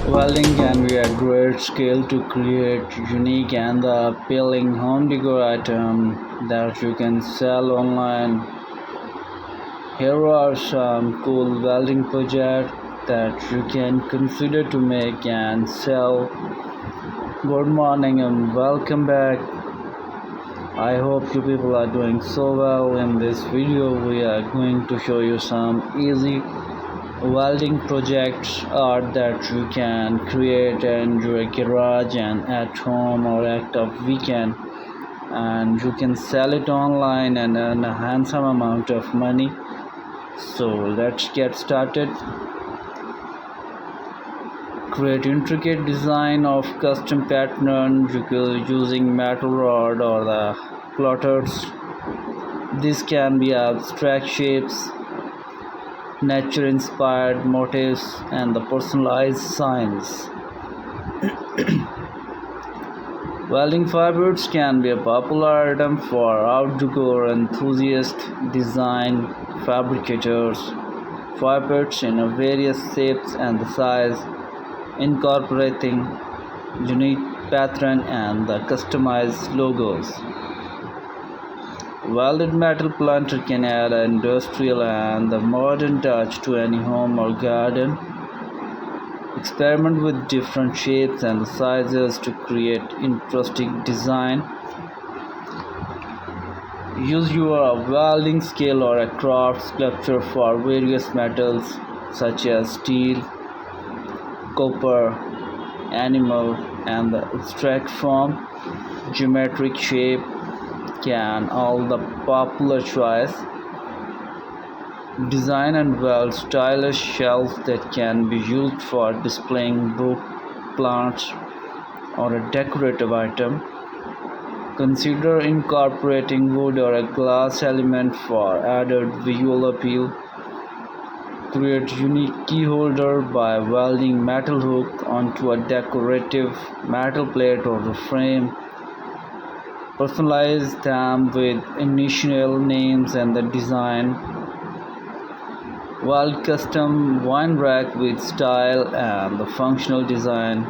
Welding can be a great skill to create unique and appealing home decor items that you can sell online. Here are some cool welding projects that you can consider to make and sell. Good morning and welcome back. I hope you people are doing so well. In this video we are going to show you some easy welding projects that you can create in your garage and at home or at a weekend, and you can sell it online and earn a handsome amount of money. So let's get started. Create intricate design of custom pattern using metal rod or the plotters. This can be abstract shapes, nature inspired motifs, and the personalized signs. Welding fibers can be a popular item for outdoor enthusiasts. Design fabricators fibers in various shapes and size, incorporating unique pattern and the customized logos. Welded metal planter can add an industrial and the modern touch to any home or garden. Experiment with different shapes and sizes to create interesting design. Use your welding skill or a craft sculpture for various metals such as steel, copper, animal, and the abstract form. Geometric shape can all the popular choice. Design and weld stylish shelves that can be used for displaying book, plants, or a decorative item. Consider incorporating wood or a glass element for added visual appeal. Create unique key holder by welding metal hook onto a decorative metal plate or the frame. Personalize them with initial names and the design. Weld custom wine rack with style and the functional design.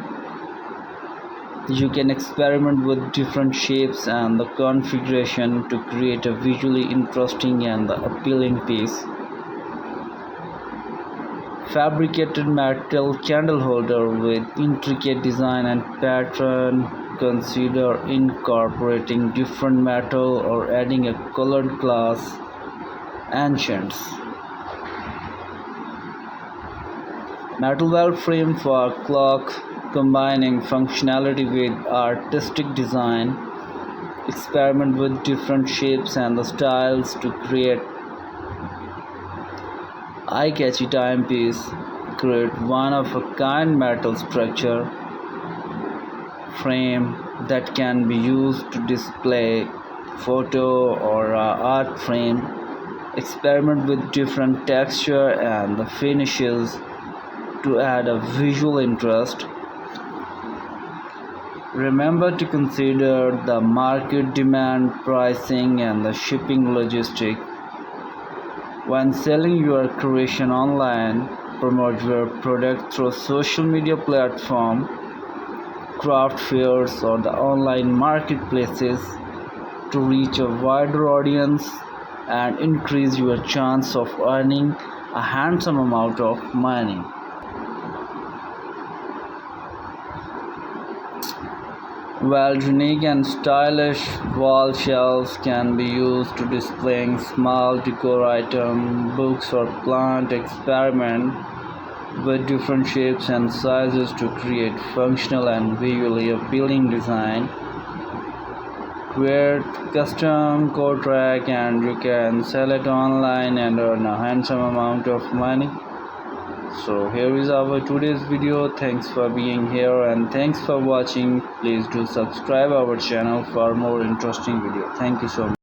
You can experiment with different shapes and the configuration to create a visually interesting and appealing piece. Fabricated metal candle holder with intricate design and pattern. Consider incorporating different metal or adding a colored glass ancients. Metal weld frame for clock, combining functionality with artistic design. Experiment with different shapes and the styles to create eye-catchy timepiece. Create one-of-a-kind metal structure frame that can be used to display photo or art frame. Experiment with different texture and the finishes to add a visual interest. Remember to consider the market demand, pricing, and the shipping logistics. When selling your creation online, promote your product through social media platforms, craft fairs, or the online marketplaces to reach a wider audience and increase your chance of earning a handsome amount of money. While unique and stylish wall shelves can be used to displaying small decor items, books, or plant. Experiment with different shapes and sizes to create functional and visually appealing design. Create custom coat rack and you can sell it online and earn a handsome amount of money. So here is our today's video. Thanks for being here and thanks for watching. Please do subscribe our channel for more interesting video. Thank you so much.